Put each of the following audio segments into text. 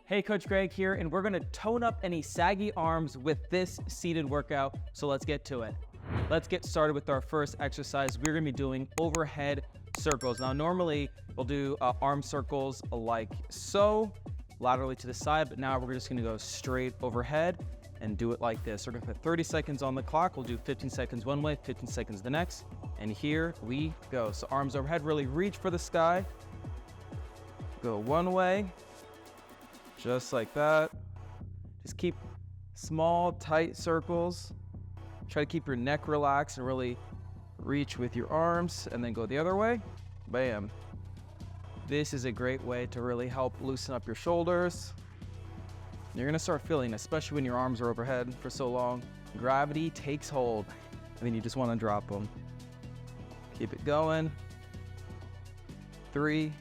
Hey, Coach Greg here, and we're gonna tone up any saggy arms with this seated workout, so let's get to it. Let's get started with our first exercise. We're gonna be doing overhead circles. Now, normally we'll do arm circles like so, laterally to the side, but now we're just gonna go straight overhead and do it like this. We're gonna put 30 seconds on the clock. We'll do 15 seconds one way, 15 seconds the next, and here we go. So arms overhead, really reach for the sky. Go one way, just like that. Just keep small, tight circles. Try to keep your neck relaxed and really reach with your arms, and then go the other way. Bam. This is a great way to really help loosen up your shoulders. You're gonna start feeling, especially when your arms are overhead for so long, gravity takes hold, and then you just wanna drop them. Keep it going. 3,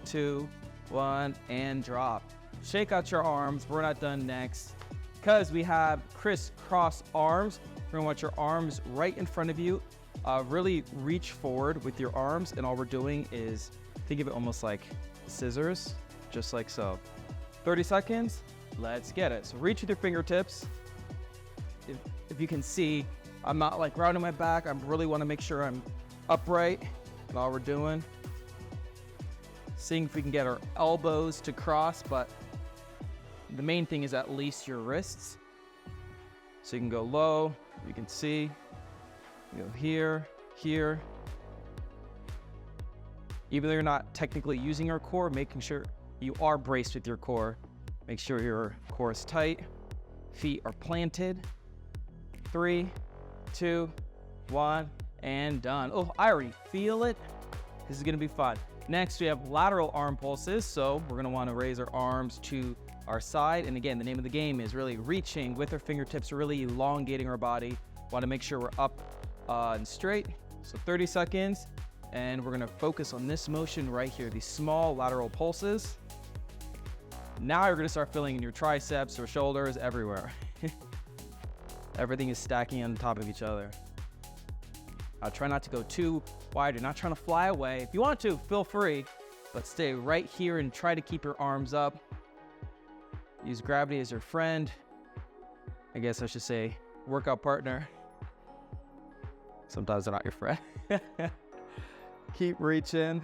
2, 1, and drop. Shake out your arms. We're not done next because we have crisscross arms. We're gonna want your arms right in front of you. Really reach forward with your arms, and all we're doing is think of it almost like scissors, just like so. 30 seconds, let's get it. So reach with your fingertips. If you can see, I'm not like rounding my back. I really wanna make sure I'm upright, and all we're doing, seeing if we can get our elbows to cross, but the main thing is at least your wrists. So you can go low, you can see, you go here, here. Even though you're not technically using your core, making sure you are braced with your core. Make sure your core is tight, feet are planted. 3, 2, 1, and done. Oh, I already feel it. This is gonna be fun. Next, we have lateral arm pulses. So we're gonna wanna raise our arms to our side. And again, the name of the game is really reaching with our fingertips, really elongating our body. Wanna make sure we're up and straight. So 30 seconds, and we're gonna focus on this motion right here, these small lateral pulses. Now you're gonna start feeling in your triceps or shoulders, everywhere. Everything is stacking on top of each other. Try not to go too wide. You're not trying to fly away. If you want to, feel free, but stay right here and try to keep your arms up. Use gravity as your friend. I guess I should say workout partner. Sometimes they're not your friend. Keep reaching.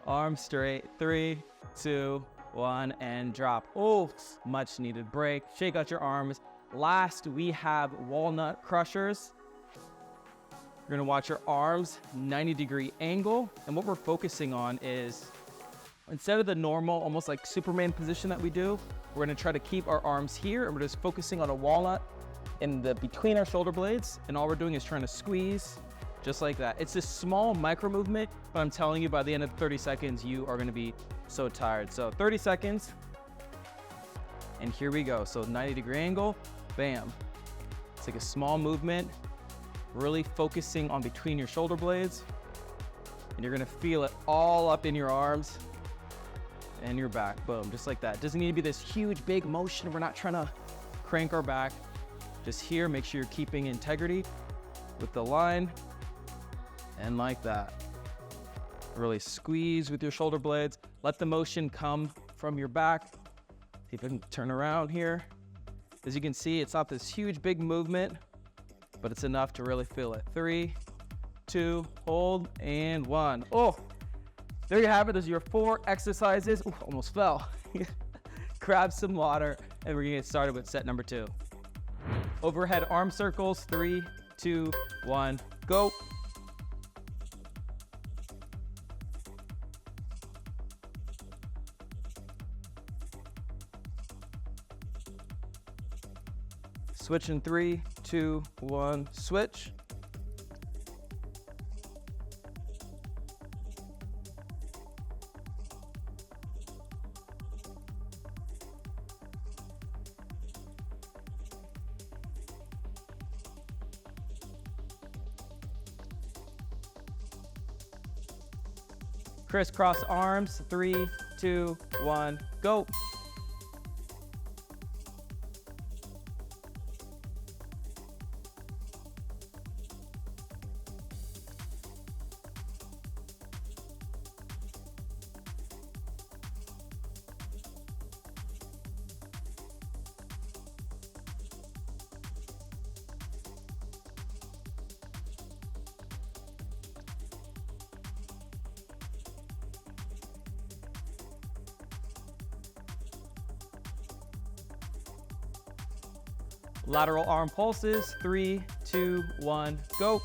Arms straight. 3, 2, 1, and drop. Oh, much needed break. Shake out your arms. Last, we have walnut crushers. You're gonna watch your arms, 90-degree angle. And what we're focusing on is, instead of the normal, almost like Superman position that we do, we're gonna try to keep our arms here, and we're just focusing on a walnut in the between our shoulder blades. And all we're doing is trying to squeeze, just like that. It's this small micro movement, but I'm telling you, by the end of 30 seconds, you are gonna be so tired. So 30 seconds, and here we go. So 90-degree angle, bam. It's like a small movement, really focusing on between your shoulder blades, and you're gonna feel it all up in your arms and your back. Boom, just like that. It doesn't need to be this huge, big motion. We're not trying to crank our back. Just here, make sure you're keeping integrity with the line, and like that. Really squeeze with your shoulder blades. Let the motion come from your back. See if I can turn around here. As you can see, it's not this huge, big movement, but it's enough to really feel it. 3, 2, hold, and 1. Oh, there you have it. Those are your 4 exercises. Ooh, almost fell. Grab some water, and we're gonna get started with set number 2. Overhead arm circles. 3, 2, 1, go. Switch in 3, 2, 1, switch. Crisscross arms. 3, 2, 1, go. Lateral arm pulses, 3, 2, 1, go.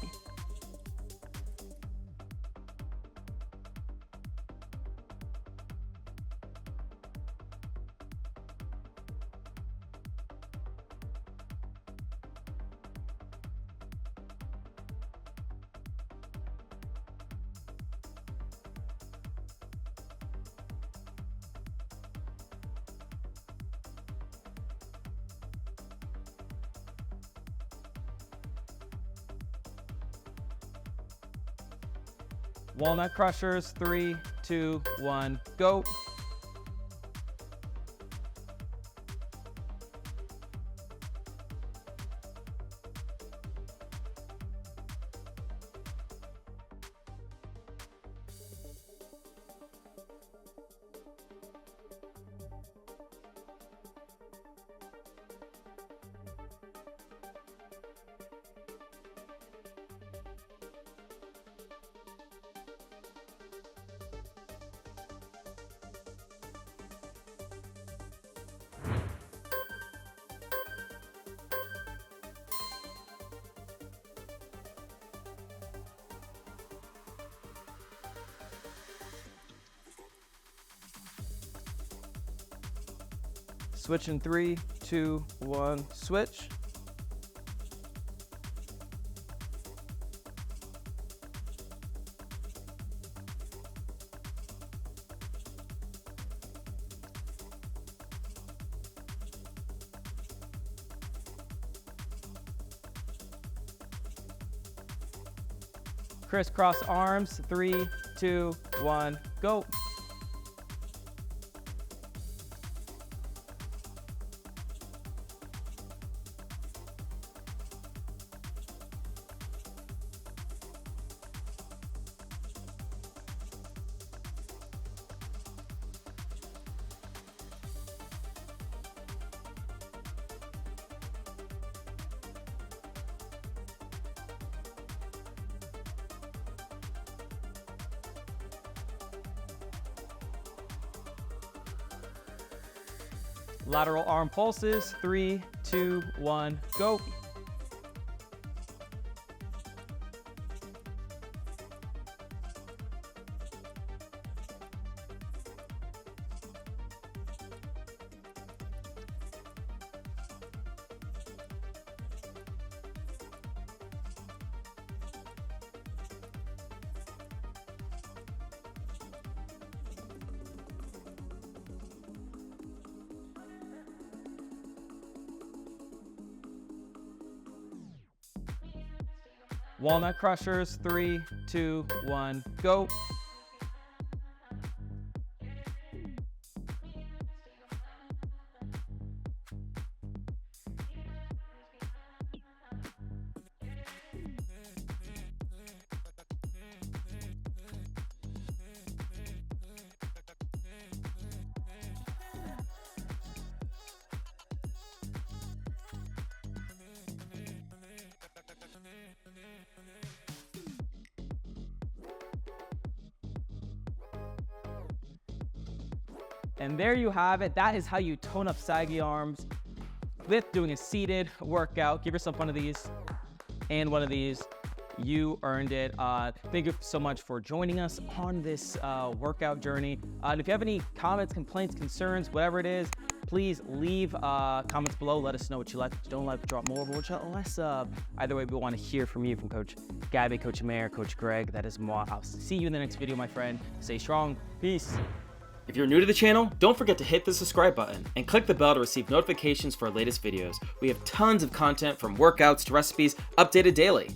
Walnut crushers, 3, 2, 1, go. Switch in 3, 2, 1, switch. Crisscross arms, 3, 2, 1, go. Lateral arm pulses, 3, 2, 1, go. Walnut crushers, 3, 2, 1, go. And there you have it. That is how you tone up saggy arms with doing a seated workout. Give yourself one of these and one of these. You earned it. Thank you so much for joining us on this workout journey. And if you have any comments, complaints, concerns, whatever it is, please leave comments below. Let us know what you like, what you don't like, drop more of, what you less of. Either way, we want to hear from you, from Coach Gabby, Coach Mayor, Coach Greg. That is moi. I'll see you in the next video, my friend. Stay strong. Peace. If you're new to the channel, don't forget to hit the subscribe button and click the bell to receive notifications for our latest videos. We have tons of content from workouts to recipes updated daily.